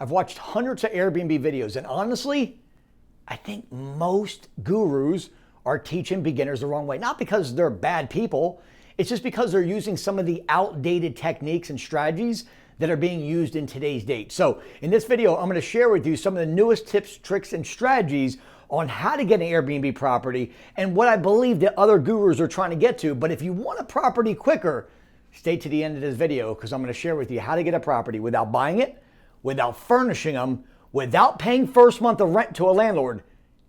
I've watched hundreds of Airbnb videos, and honestly, I think most gurus are teaching beginners the wrong way. Not because they're bad people, it's just because they're using some of the outdated techniques and strategies that are being used in today's date. So in this video, I'm going to share with you some of the newest tips, tricks, and strategies on how to get an Airbnb property and what I believe that other gurus are trying to get to. But if you want a property quicker, stay to the end of this video because I'm going to share with you how to get a property without buying it, without furnishing them, without paying first month of rent to a landlord,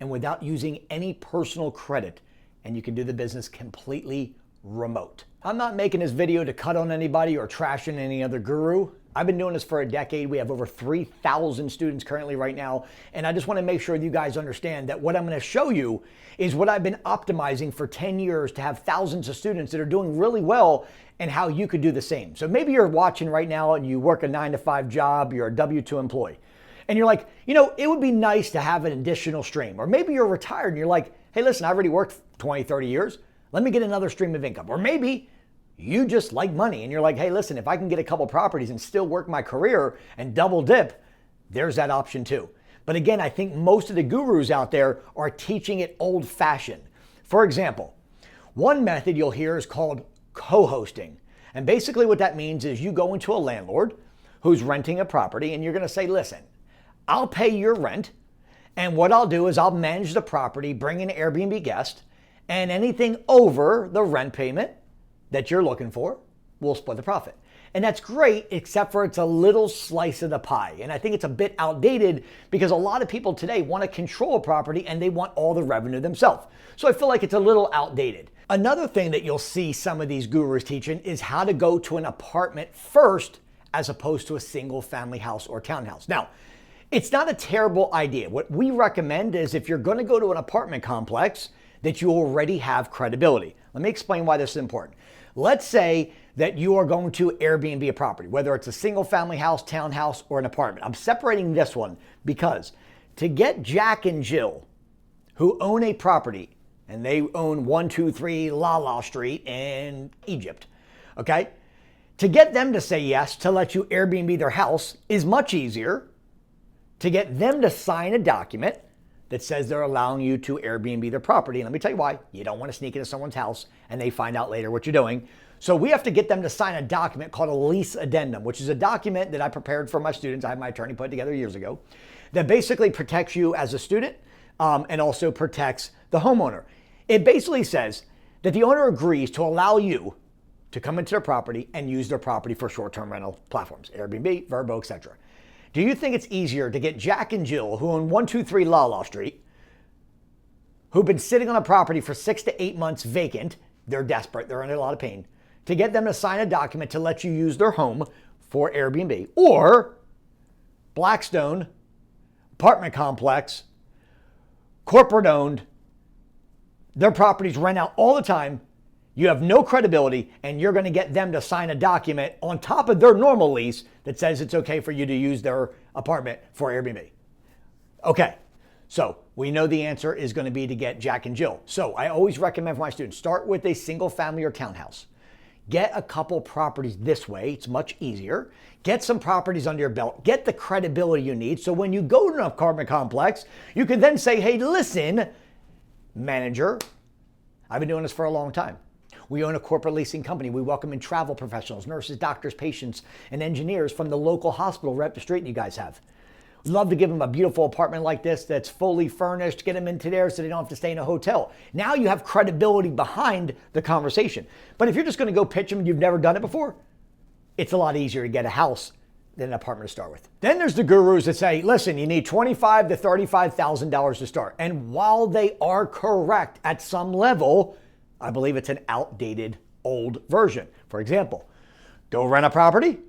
and without using any personal credit. And you can do the business completely remote. I'm not making this video to cut on anybody or trashing any other guru. I've been doing this for a decade. We have over 3,000 students currently right now. And I just want to make sure you guys understand that what I'm going to show you is what I've been optimizing for 10 years to have thousands of students that are doing really well and how you could do the same. So maybe you're watching right now and you work a 9-to-5 job, you're a W-2 employee. And you're like, it would be nice to have an additional stream. Or maybe you're retired and you're like, hey, listen, I already worked 20, 30 years. Let me get another stream of income. Or maybe you just like money and you're like, hey, listen, if I can get a couple properties and still work my career and double dip, there's that option too. But again, I think most of the gurus out there are teaching it old fashioned. For example, one method you'll hear is called co-hosting. And basically what that means is you go into a landlord who's renting a property and you're going to say, listen, I'll pay your rent. And what I'll do is I'll manage the property, bring in an Airbnb guest, and anything over the rent payment that you're looking for, we'll split the profit. And that's great, except for it's a little slice of the pie. And I think it's a bit outdated because a lot of people today want to control a property and they want all the revenue themselves. So I feel like it's a little outdated. Another thing that you'll see some of these gurus teaching is how to go to an apartment first as opposed to a single family house or townhouse. Now, it's not a terrible idea. What we recommend is if you're going to go to an apartment complex, that you already have credibility. Let me explain why this is important. Let's say that you are going to Airbnb a property, whether it's a single family house, townhouse, or an apartment. I'm separating this one because to get Jack and Jill, who own a property, and they own 123 La Street in Egypt, okay? To get them to say yes to let you Airbnb their house is much easier. To get them to sign a document that says they're allowing you to Airbnb their property. And let me tell you why. You don't want to sneak into someone's house and they find out later what you're doing. So we have to get them to sign a document called a lease addendum, which is a document that I prepared for my students. I had my attorney put together years ago that basically protects you as a student and also protects the homeowner. It basically says that the owner agrees to allow you to come into their property and use their property for short-term rental platforms, Airbnb, vrbo, etc. Do you think it's easier to get Jack and Jill, who own 123 La Street, who've been sitting on a property for 6 to 8 months vacant, they're desperate, they're under a lot of pain, to get them to sign a document to let you use their home for Airbnb? Or Blackstone, apartment complex, corporate owned, their properties rent out all the time, you have no credibility, and you're going to get them to sign a document on top of their normal lease that says it's okay for you to use their apartment for Airbnb. Okay, so we know the answer is going to be to get Jack and Jill. So I always recommend for my students, start with a single family or townhouse. Get a couple properties this way. It's much easier. Get some properties under your belt. Get the credibility you need. So when you go to an apartment complex, you can then say, hey, listen, manager, I've been doing this for a long time. We own a corporate leasing company. We welcome in travel professionals, nurses, doctors, patients, and engineers from the local hospital right up the street you guys have. We'd love to give them a beautiful apartment like this that's fully furnished, get them into there so they don't have to stay in a hotel. Now you have credibility behind the conversation. But if you're just going to go pitch them and you've never done it before, it's a lot easier to get a house than an apartment to start with. Then there's the gurus that say, listen, you need $25,000 to $35,000 to start. And while they are correct at some level, I believe it's an outdated old version. For example, go rent a property.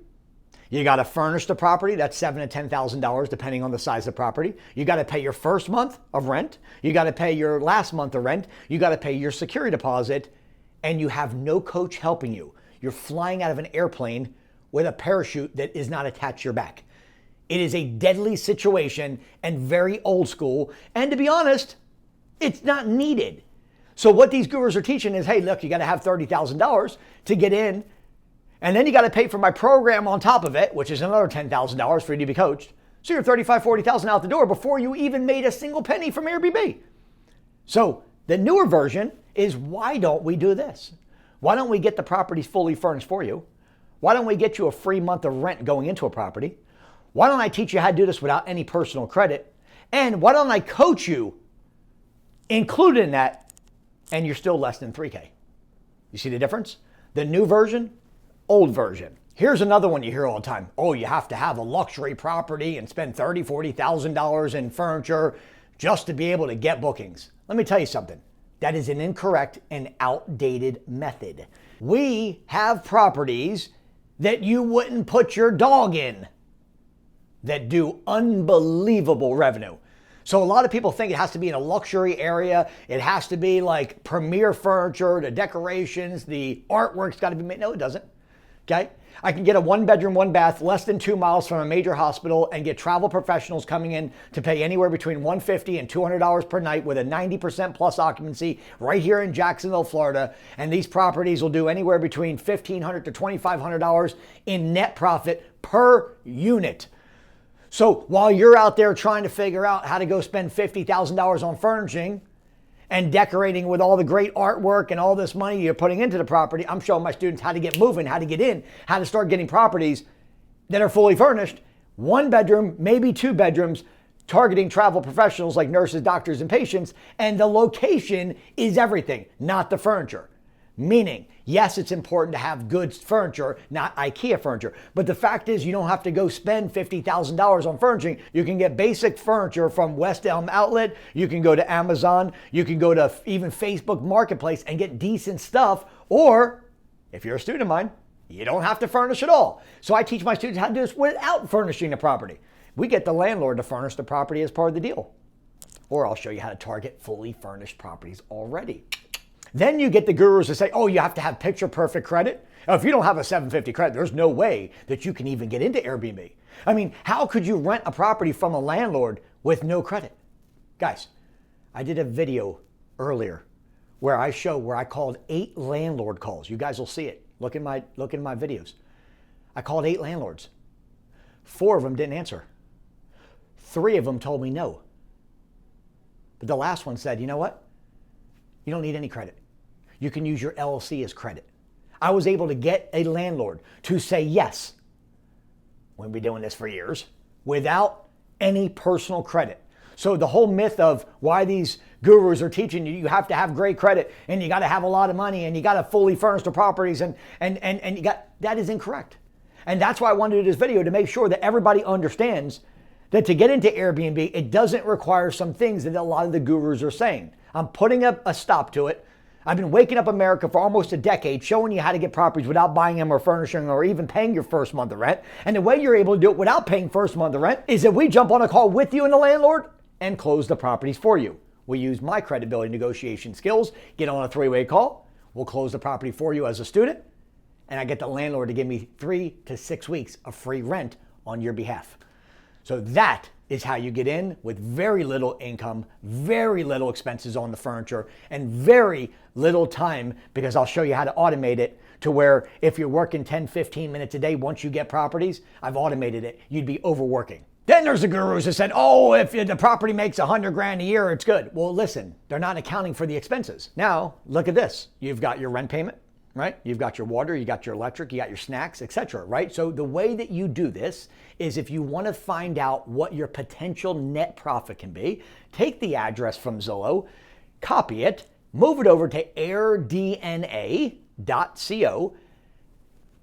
You got to furnish the property. That's $7,000 to $10,000 depending on the size of the property. You got to pay your first month of rent. You got to pay your last month of rent. You got to pay your security deposit, and you have no coach helping you. You're flying out of an airplane with a parachute that is not attached to your back. It is a deadly situation and very old school. And to be honest, it's not needed. So what these gurus are teaching is, hey, look, you got to have $30,000 to get in. And then you got to pay for my program on top of it, which is another $10,000 for you to be coached. So you're 35, 40,000 out the door before you even made a single penny from Airbnb. So the newer version is, why don't we do this? Why don't we get the properties fully furnished for you? Why don't we get you a free month of rent going into a property? Why don't I teach you how to do this without any personal credit? And why don't I coach you included in that, and you're still less than 3K? You see the difference? The new version, old version. Here's another one you hear all the time. Oh, you have to have a luxury property and spend $30,000, $40,000 in furniture just to be able to get bookings. Let me tell you something. That is an incorrect and outdated method. We have properties that you wouldn't put your dog in that do unbelievable revenue. So a lot of people think it has to be in a luxury area. It has to be like premier furniture, the decorations, the artwork's got to be made. No, it doesn't. Okay? I can get a 1-bedroom, 1-bath, less than 2 miles from a major hospital and get travel professionals coming in to pay anywhere between $150 and $200 per night with a 90% plus occupancy right here in Jacksonville, Florida. And these properties will do anywhere between $1,500 to $2,500 in net profit per unit. So while you're out there trying to figure out how to go spend $50,000 on furnishing and decorating with all the great artwork and all this money you're putting into the property, I'm showing my students how to get moving, how to get in, how to start getting properties that are fully furnished, 1 bedroom, maybe 2 bedrooms, targeting travel professionals like nurses, doctors, and patients. And the location is everything, not the furniture. Meaning, yes, it's important to have good furniture, not IKEA furniture. But the fact is, you don't have to go spend $50,000 on furnishing. You can get basic furniture from West Elm Outlet. You can go to Amazon. You can go to even Facebook Marketplace and get decent stuff. Or, if you're a student of mine, you don't have to furnish at all. So I teach my students how to do this without furnishing the property. We get the landlord to furnish the property as part of the deal. Or I'll show you how to target fully furnished properties already. Then you get the gurus to say, oh, you have to have picture perfect credit. Now, if you don't have a 750 credit, there's no way that you can even get into Airbnb. I mean, how could you rent a property from a landlord with no credit? Guys, I did a video earlier where I called 8 landlord calls. You guys will see it. Look in my videos. I called 8 landlords. 4 of them didn't answer. 3 of them told me no. But the last one said, you know what? You don't need any credit. You can use your LLC as credit. I was able to get a landlord to say yes. We've been doing this for years without any personal credit. So the whole myth of why these gurus are teaching you have to have great credit and you got to have a lot of money and you got to fully furnish the properties and you got, that is incorrect. And that's why I wanted to do this video, to make sure that everybody understands that to get into Airbnb, it doesn't require some things that a lot of the gurus are saying. I'm putting a stop to it. I've been waking up America for almost a decade, showing you how to get properties without buying them or furnishing or even paying your first month of rent. And the way you're able to do it without paying first month of rent is that we jump on a call with you and the landlord and close the properties for you. We use my credibility negotiation skills, get on a 3-way call. We'll close the property for you as a student. And I get the landlord to give me 3 to 6 weeks of free rent on your behalf. So that is how you get in with very little income, very little expenses on the furniture, and very little time, because I'll show you how to automate it to where if you're working 10, 15 minutes a day, once you get properties, I've automated it, you'd be overworking. Then there's the gurus that said, oh, if the property makes $100,000 a year, it's good. Well, listen, they're not accounting for the expenses. Now, look at this. You've got your rent payment, right? You've got your water, you got your electric, you got your snacks, etc., right? So the way that you do this is, if you want to find out what your potential net profit can be, take the address from Zillow, copy it, move it over to airdna.co,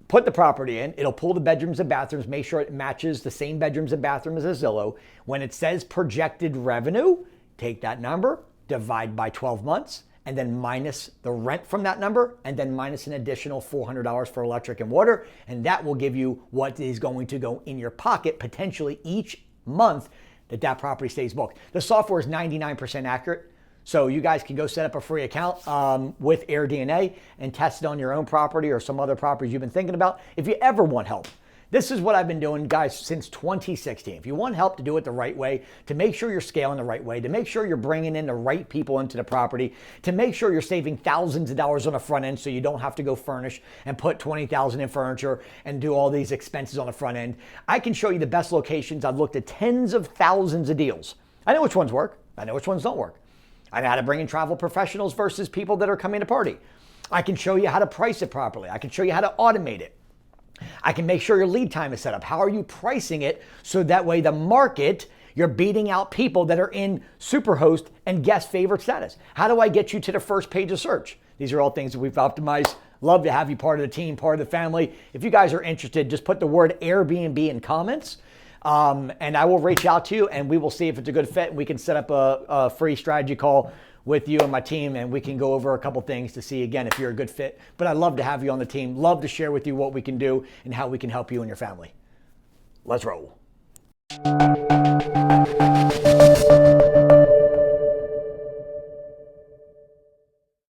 put the property in, it'll pull the bedrooms and bathrooms, make sure it matches the same bedrooms and bathrooms as Zillow. When it says projected revenue, take that number, divide by 12 months, and then minus the rent from that number, and then minus an additional $400 for electric and water. And that will give you what is going to go in your pocket potentially each month that property stays booked. The software is 99% accurate. So you guys can go set up a free account with AirDNA and test it on your own property or some other properties you've been thinking about. If you ever want help, This is what I've been doing, guys, since 2016. If you want help to do it the right way, to make sure you're scaling the right way, to make sure you're bringing in the right people into the property, to make sure you're saving thousands of dollars on the front end so you don't have to go furnish and put $20,000 in furniture and do all these expenses on the front end, I can show you the best locations. I've looked at tens of thousands of deals. I know which ones work. I know which ones don't work. I know how to bring in travel professionals versus people that are coming to party. I can show you how to price it properly. I can show you how to automate it. I can make sure your lead time is set up. How are you pricing it so that way the market, you're beating out people that are in superhost and guest favorite status? How do I get you to the first page of search? These are all things that we've optimized. Love to have you part of the team, part of the family. If you guys are interested, just put the word Airbnb in comments. And I will reach out to you and we will see if it's a good fit. And we can set up a free strategy call with you and my team, and we can go over a couple things to see, again, if you're a good fit. But I'd love to have you on the team. Love to share with you what we can do and how we can help you and your family. Let's roll.